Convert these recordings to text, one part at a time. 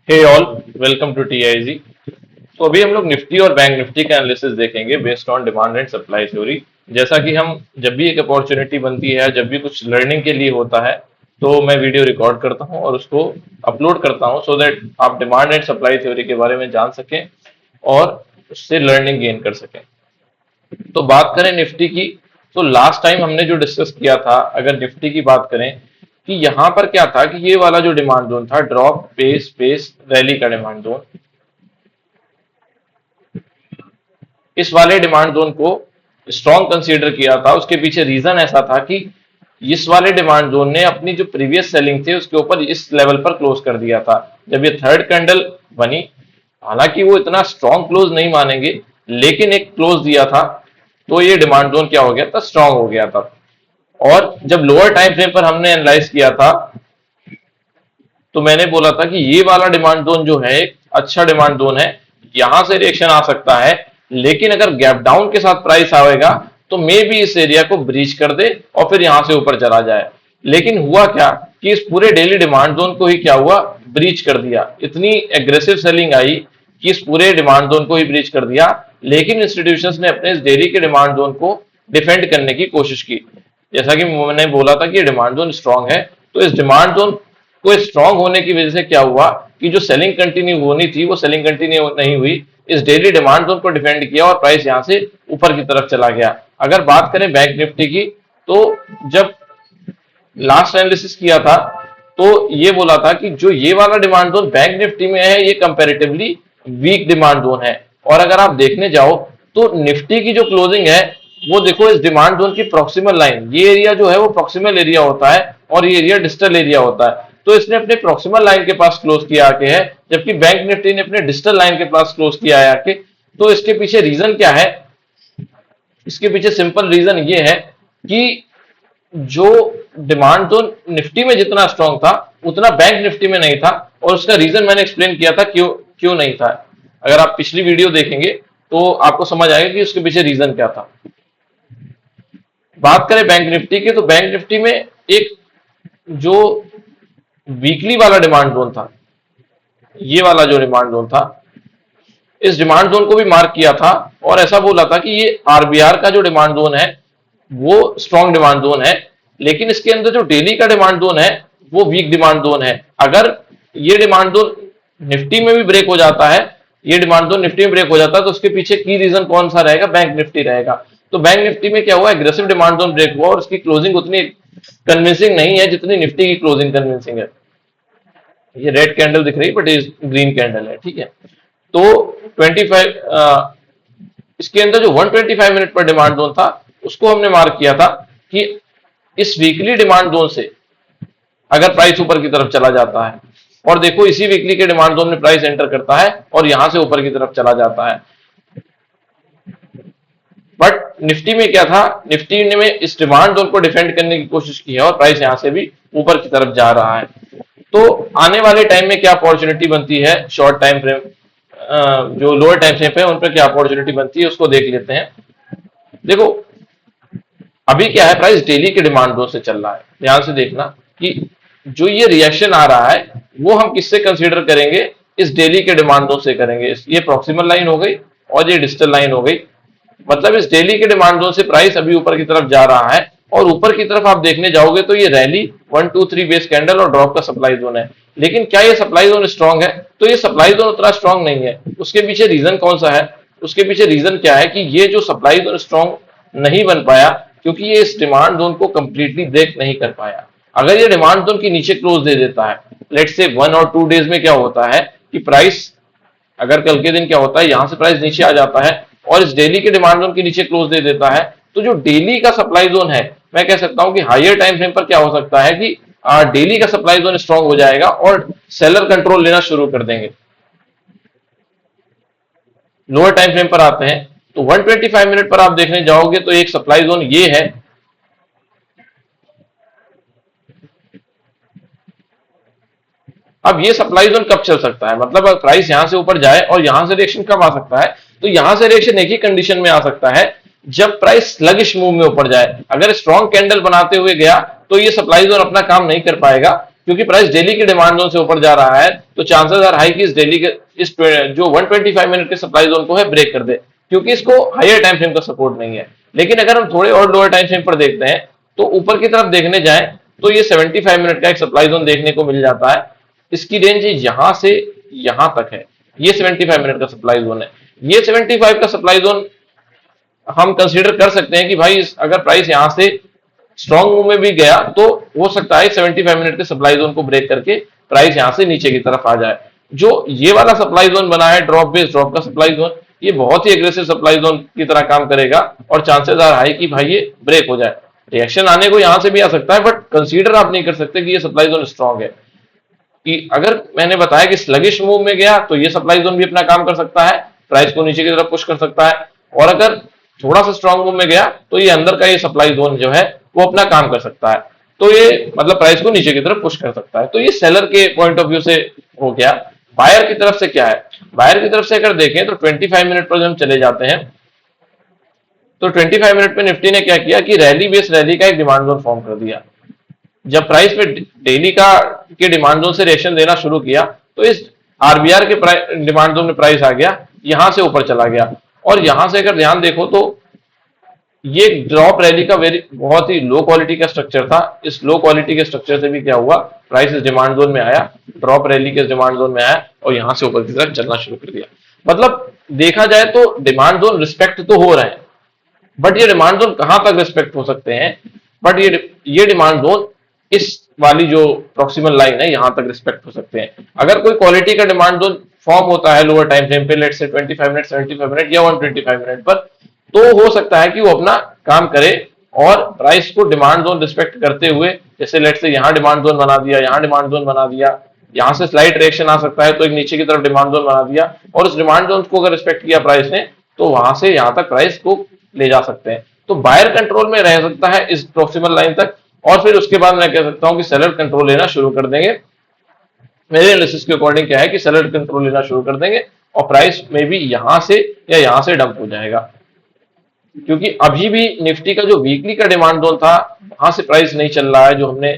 Hey all, welcome to TIG. तो अभी हम लोग निफ्टी और बैंक निफ्टी का एनालिसिस देखेंगे based on demand and supply theory. जैसा कि हम जब भी एक अपॉर्चुनिटी बनती है, जब भी कुछ लर्निंग के लिए होता है, तो मैं वीडियो रिकॉर्ड करता हूं और उसको अपलोड करता हूं सो दैट आप डिमांड एंड सप्लाई थ्योरी के बारे में जान सकें और उससे लर्निंग गेन कर सकें। तो बात करें निफ्टी की, तो लास्ट टाइम हमने जो डिस्कस किया था, अगर निफ्टी की बात करें कि यहां पर क्या था कि ये वाला जो डिमांड जोन था, ड्रॉप पेस पेस रैली का डिमांड जोन, इस वाले डिमांड जोन को स्ट्रॉन्ग कंसीडर किया था। उसके पीछे रीजन ऐसा था कि इस वाले डिमांड जोन ने अपनी जो प्रीवियस सेलिंग थी उसके ऊपर इस लेवल पर क्लोज कर दिया था। जब ये थर्ड कैंडल बनी, हालांकि वो इतना स्ट्रॉन्ग क्लोज नहीं मानेंगे, लेकिन एक क्लोज दिया था, तो ये डिमांड जोन क्या हो गया था, स्ट्रॉन्ग हो गया था। और जब लोअर टाइम फ्रेम पर हमने एनालाइज किया था, तो मैंने बोला था कि ये वाला डिमांड जोन जो है एक अच्छा डिमांड जोन है, यहां से रिएक्शन आ सकता है, लेकिन अगर गैप डाउन के साथ प्राइस आएगा तो मे भी इस एरिया को ब्रीच कर दे और फिर यहां से ऊपर चला जाए। लेकिन हुआ क्या कि इस पूरे डेली डिमांड जोन को ही क्या हुआ, ब्रीच कर दिया। इतनी एग्रेसिव सेलिंग आई कि इस पूरे डिमांड जोन को ही ब्रीच कर दिया, लेकिन इंस्टीट्यूशंस ने अपने इस डेली के डिमांड जोन को डिफेंड करने की कोशिश की। जैसा कि मैंने बोला था कि ये डिमांड जोन स्ट्रांग है, तो इस डिमांड जोन को स्ट्रांग होने की वजह से क्या हुआ कि जो सेलिंग कंटिन्यू होनी थी वो सेलिंग कंटिन्यू नहीं हुई। इस डेली डिमांड जोन को डिफेंड किया और प्राइस यहां से ऊपर की तरफ चला गया। अगर बात करें बैंक निफ्टी की, तो जब लास्ट एनालिसिस किया था तो ये बोला था कि जो ये वाला डिमांड जोन बैंक निफ्टी में है ये कंपैरेटिवली वीक डिमांड जोन है। और अगर आप देखने जाओ तो निफ्टी की जो क्लोजिंग है वो देखो, इस डिमांड जोन की प्रॉक्सिमल लाइन, ये एरिया जो है वो प्रॉक्सिमल एरिया होता है और ये एरिया डिस्टल एरिया होता है। तो इसने अपने प्रॉक्सिमल लाइन के पास क्लोज किया आके है, जबकि बैंक निफ्टी ने अपने डिस्टल लाइन के पास क्लोज किया है आके। तो इसके पीछे रीजन क्या है? इसके पीछे सिंपल रीजन ये है कि जो डिमांड जोन निफ्टी में जितना स्ट्रांग था उतना बैंक निफ्टी में नहीं था, और उसका रीजन मैंने एक्सप्लेन किया था क्यों क्यों नहीं था। अगर आप पिछली वीडियो देखेंगे तो आपको समझ आएगा कि उसके पीछे रीजन क्या था। बात करें बैंक निफ्टी की, तो बैंक निफ्टी में एक जो वीकली वाला डिमांड जोन था, ये वाला जो डिमांड जोन था, इस डिमांड जोन को भी मार्क किया था और ऐसा बोला था कि ये आरबीआर का जो डिमांड जोन है वो स्ट्रॉन्ग डिमांड जोन है, लेकिन इसके अंदर जो डेली का डिमांड जोन है वो वीक डिमांड जोन है। अगर ये डिमांड जोन निफ्टी में भी ब्रेक हो जाता है, ये डिमांड जोन निफ्टी में ब्रेक हो जाता है, तो उसके पीछे की रीजन कौन सा रहेगा? बैंक निफ्टी रहेगा। तो बैंक निफ्टी में क्या हुआ, एग्रेसिव डिमांड जोन ब्रेक हुआ और उसकी क्लोजिंग उतनी कन्विंसिंग नहीं है जितनी निफ्टी की क्लोजिंग कन्विंसिंग है। ये रेड कैंडल दिख रही है बट ये ग्रीन कैंडल है, ठीक है। तो 25 इसके अंदर जो 125 मिनट पर डिमांड जोन था उसको हमने मार्क किया था कि इस वीकली डिमांड जोन से अगर प्राइस ऊपर की तरफ चला जाता है, और देखो इसी वीकली के डिमांड जोन में प्राइस एंटर करता है और यहां से ऊपर की तरफ चला जाता है। बट निफ्टी में क्या था, निफ्टी ने में इस डिमांड जोन को डिफेंड करने की कोशिश की है और प्राइस यहां से भी ऊपर की तरफ जा रहा है। तो आने वाले टाइम में क्या अपॉर्चुनिटी बनती है, शॉर्ट टाइम फ्रेम, जो लोअर टाइम फ्रेम पे उन पर क्या अपॉर्चुनिटी बनती है उसको देख लेते हैं। देखो अभी क्या है, प्राइस डेली के डिमांड जोन से चल रहा है। ध्यान से देखना कि जो ये रिएक्शन आ रहा है वो हम किससे कंसीडर करेंगे, इस डेली के डिमांड जोन से करेंगे। ये प्रॉक्सिमल लाइन हो गई और ये डिस्टल लाइन हो गई। मतलब इस डेली के डिमांड जोन से प्राइस अभी ऊपर की तरफ जा रहा है, और ऊपर की तरफ आप देखने जाओगे तो ये रैली 1 2 3 बेस कैंडल और ड्रॉप का सप्लाई जोन है। लेकिन क्या ये सप्लाई जोन स्ट्रांग है? तो ये सप्लाई जोन उतना स्ट्रांग नहीं है। उसके पीछे रीजन कौन सा है? उसके पीछे रीजन क्या है कि ये जो सप्लाई जोन स्ट्रांग नहीं बन पाया क्योंकि ये इस डिमांड जोन को कंप्लीटली ब्रेक नहीं कर पाया। अगर ये डिमांड जोन के नीचे क्लोज दे देता है, लेट्स से 1 और 2 डेज में क्या होता है कि प्राइस, अगर कल के दिन क्या होता है, यहां से प्राइस नीचे आ जाता है और इस डेली के डिमांड जोन के नीचे क्लोज दे देता है, तो जो डेली का सप्लाई जोन है, मैं कह सकता हूं कि हायर टाइम फ्रेम पर क्या हो सकता है कि डेली का सप्लाई जोन स्ट्रांग हो जाएगा और सेलर कंट्रोल लेना शुरू कर देंगे। लोअर टाइम फ्रेम पर आते हैं तो 125 मिनट पर आप देखने जाओगे तो एक सप्लाई जोन ये है, अब ये सप्लाई जोन कब चल सकता है, मतलब अगर प्राइस यहां से ऊपर जाए और यहां से रिएक्शन कब आ सकता है, तो यहां से रिएक्शन एक ही कंडीशन में आ सकता है, जब प्राइस स्लगिश मूव में ऊपर जाए। अगर स्ट्रॉन्ग कैंडल बनाते हुए गया तो ये सप्लाई जोन अपना काम नहीं कर पाएगा, क्योंकि प्राइस डेली के डिमांड जोन से ऊपर जा रहा है तो चांसेस आर हाई कि इस डेली के इस जो 125 मिनट के सप्लाई जोन को है ब्रेक कर दे, क्योंकि इसको हायर टाइम फ्रेम का सपोर्ट नहीं है। लेकिन अगर हम थोड़े और लोअर टाइम फ्रेम पर देखते हैं तो ऊपर की तरफ देखने जाएं तो ये 75 मिनट का एक सप्लाई जोन देखने को मिल जाता है। इसकी रेंज यहां से यहां तक है, ये 75 मिनट का सप्लाई जोन है। ये 75 का सप्लाई जोन हम कंसीडर कर सकते हैं कि भाई अगर प्राइस यहां से स्ट्रॉन्ग मूव में भी गया तो हो सकता है 75 मिनट के सप्लाई जोन को ब्रेक करके प्राइस यहां से नीचे की तरफ आ जाए। जो ये वाला सप्लाई जोन बना है ड्रॉप बेस ड्रॉप का सप्लाई जोन, ये बहुत ही एग्रेसिव सप्लाई जोन की तरह काम करेगा और चांसेस आर हाई कि भाई ये ब्रेक हो जाए। रिएक्शन आने को यहां से भी आ सकता है, बट कंसीडर आप नहीं कर सकते कि ये सप्लाई जोन स्ट्रॉन्ग है। कि अगर मैंने बताया कि स्लगिश मूव में गया तो ये सप्लाई जोन भी अपना काम कर सकता है, प्राइस को नीचे की तरफ पुश कर सकता है, और अगर थोड़ा सा स्ट्रॉन्ग मूव में गया तो ये अंदर का ये सप्लाई जोन जो है वो अपना काम कर सकता है, तो ये मतलब प्राइस को नीचे की तरफ पुश कर सकता है। तो ये सेलर के पॉइंट ऑफ व्यू से हो गया। बायर की तरफ से क्या है, बायर की तरफ से अगर देखें तो 25 मिनट पर जब हम चले जाते हैं तो 25 मिनट पे निफ्टी ने क्या किया कि रैली बेस रैली का एक डिमांड जोन फॉर्म कर दिया। जब प्राइस पे डेली का के डिमांड जोन से रिएक्शन देना शुरू किया तो इस आरबीआर के डिमांड जोन में प्राइस आ गया, यहां से ऊपर चला गया। और यहां से अगर ध्यान देखो तो ये ड्रॉप रैली का बहुत ही लो क्वालिटी का स्ट्रक्चर था। इस लो क्वालिटी के स्ट्रक्चर से भी क्या हुआ, प्राइस इस डिमांड जोन में आया, ड्रॉप रैली के डिमांड जोन में आया और यहां से ऊपर की तरफ चलना शुरू कर दिया। मतलब देखा जाए तो डिमांड जोन रिस्पेक्ट तो हो रहे हैं, बट ये डिमांड जोन कहां तक रिस्पेक्ट हो सकते हैं, बट ये डिमांड जोन इस वाली जो प्रॉक्सिमल लाइन है यहां तक रिस्पेक्ट हो सकते हैं। अगर कोई क्वालिटी का डिमांड जोन फॉर्म होता है लोअर टाइम फ्रेम पे, लेट्स से 25 मिनट 75 मिनट या 125 मिनट पर, तो हो सकता है कि वो अपना काम करे और प्राइस को डिमांड जोन रिस्पेक्ट करते हुए, जैसे लेट्स से यहां डिमांड जोन बना दिया, यहां डिमांड जोन बना दिया, यहां से स्लाइट रिएक्शन आ सकता है तो एक नीचे की तरफ डिमांड जोन बना दिया, और उस डिमांड जोन को अगर रिस्पेक्ट किया प्राइस ने तो वहां से यहां तक प्राइस को ले जा सकते हैं। तो बायर कंट्रोल में रह सकता है इस प्रॉक्सिमल लाइन तक, और फिर उसके बाद मैं कह सकता हूं कि सेलर कंट्रोल लेना शुरू कर देंगे। मेरे एनालिसिस के अकॉर्डिंग क्या है कि सेलर कंट्रोल लेना शुरू कर देंगे और प्राइस में भी यहां से या यहां से डंप हो जाएगा, क्योंकि अभी भी निफ्टी का जो वीकली का डिमांड जोन था वहां से प्राइस नहीं चल रहा है। जो हमने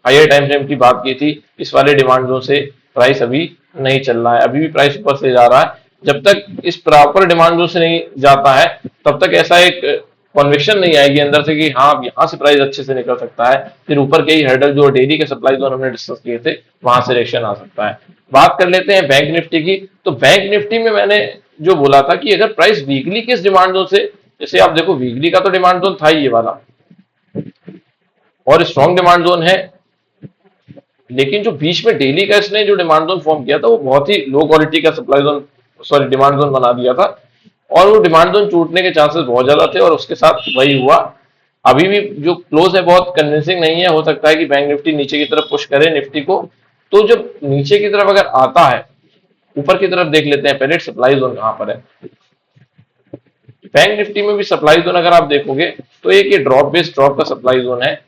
हायर टाइम फ्रेम की बात की थी, इस वाले डिमांड जोन से प्राइस अभी नहीं चल रहा है, अभी भी प्राइस ऊपर से जा रहा है। जब तक इस प्रॉपर डिमांड जोन से नहीं जाता है तब तक ऐसा एक कॉन्विक्शन नहीं आएगी अंदर से कि हाँ यहाँ से प्राइस अच्छे से निकल सकता है, फिर ऊपर के ही हर्डल जो डेली के सप्लाई जोन हमने डिस्कस किए थे वहां से रिएक्शन आ सकता है। बात कर लेते हैं बैंक निफ्टी की। तो बैंक निफ्टी में मैंने जो बोला था कि अगर प्राइस वीकली के इस डिमांड जोन से, जैसे आप देखो वीकली का तो डिमांड जोन था ही ये वाला और स्ट्रॉन्ग डिमांड जोन है, लेकिन जो बीच में डेली का इसने जो डिमांड जोन फॉर्म किया था वो बहुत ही लो क्वालिटी का supply zone sorry demand zone बना दिया था, और वो डिमांड जोन टूटने के चांसेस बहुत ज्यादा थे और उसके साथ वही हुआ। अभी भी जो क्लोज है बहुत कन्विंसिंग नहीं है, हो सकता है कि बैंक निफ्टी नीचे की तरफ पुश करे निफ्टी को। तो जब नीचे की तरफ अगर आता है, ऊपर की तरफ देख लेते हैं पहले सप्लाई जोन कहां पर है। बैंक निफ्टी में भी सप्लाई जोन अगर आप देखोगे तो एक ये ड्रॉप बेस्ड ड्रॉप का सप्लाई जोन है,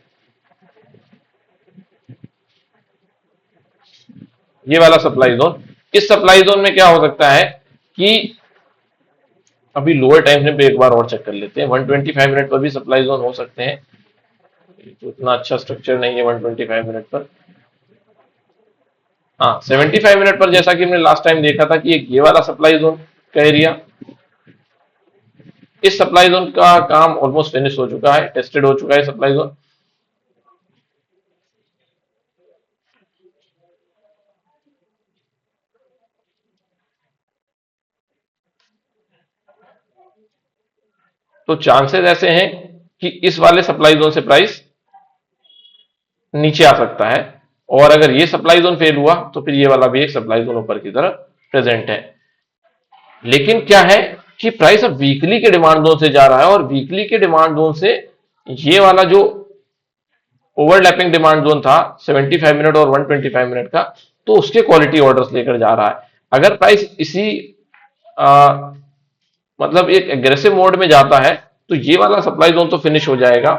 ये वाला सप्लाई जोन। इस सप्लाई जोन में क्या हो सकता है कि अभी लोअर टाइम फ्रेम पे एक बार और चेक कर लेते हैं, 125 मिनट पर भी सप्लाई जोन हो सकते हैं, तो इतना अच्छा स्ट्रक्चर नहीं है 125 मिनट पर। हाँ 75 मिनट पर जैसा कि हमने लास्ट टाइम देखा था कि एक ये वाला सप्लाई जोन का एरिया, इस सप्लाई जोन का काम ऑलमोस्ट फिनिश हो चुका है, टेस्टेड हो चुका है सप्लाई जोन। तो चांसेस ऐसे हैं कि इस वाले सप्लाई जोन से प्राइस नीचे आ सकता है, और अगर ये सप्लाई जोन फेल हुआ तो फिर ये वाला भी एक सप्लाई जोन ऊपर की तरफ प्रेजेंट है। लेकिन क्या है कि प्राइस अब वीकली के डिमांड जोन से जा रहा है, और वीकली के डिमांड जोन से ये वाला जो ओवरलैपिंग डिमांड जोन था 75 मिनट और 125 मिनट का, तो उसके क्वालिटी ऑर्डर्स लेकर जा रहा है। अगर प्राइस इसी मतलब एक एग्रेसिव मोड में जाता है तो ये वाला सप्लाई जोन तो फिनिश हो जाएगा,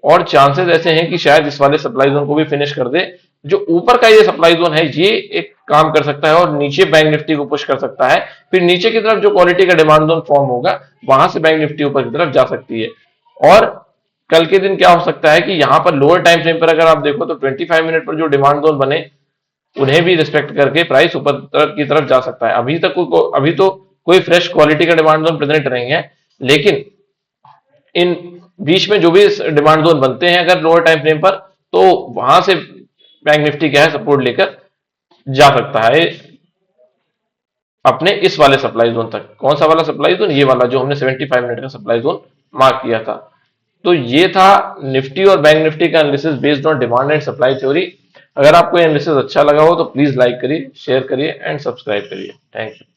और चांसेस ऐसे हैं कि शायद इस वाले सप्लाई जोन को भी फिनिश कर दे। जो ऊपर का ये सप्लाई जोन है ये एक काम कर सकता है और नीचे बैंक निफ्टी को पुश कर सकता है, फिर नीचे की तरफ जो क्वालिटी का डिमांड जोन फॉर्म होगा वहां से बैंक निफ्टी ऊपर की तरफ जा सकती है। और कल के दिन क्या हो सकता है कि यहां पर लोअर टाइम फ्रेम पर अगर आप देखो तो 25 मिनट पर जो डिमांड जोन बने उन्हें भी रिस्पेक्ट करके प्राइस ऊपर की तरफ जा सकता है। अभी तो कोई फ्रेश क्वालिटी का डिमांड जोन प्रेजेंट नहीं है, लेकिन इन बीच में जो भी डिमांड जोन बनते हैं अगर लोअर टाइम फ्रेम पर, तो वहां से बैंक निफ्टी क्या है सपोर्ट लेकर जा सकता है अपने इस वाले सप्लाई जोन तक। कौन सा वाला सप्लाई जोन? ये वाला जो हमने 75 मिनट का सप्लाई जोन मार्क किया था। तो ये था निफ्टी और बैंक निफ्टी का analysis based on demand and supply theory. अगर आपको एनालिसिस अच्छा लगा हो तो प्लीज लाइक करिए, शेयर करिए एंड सब्सक्राइब करिए। Thank you.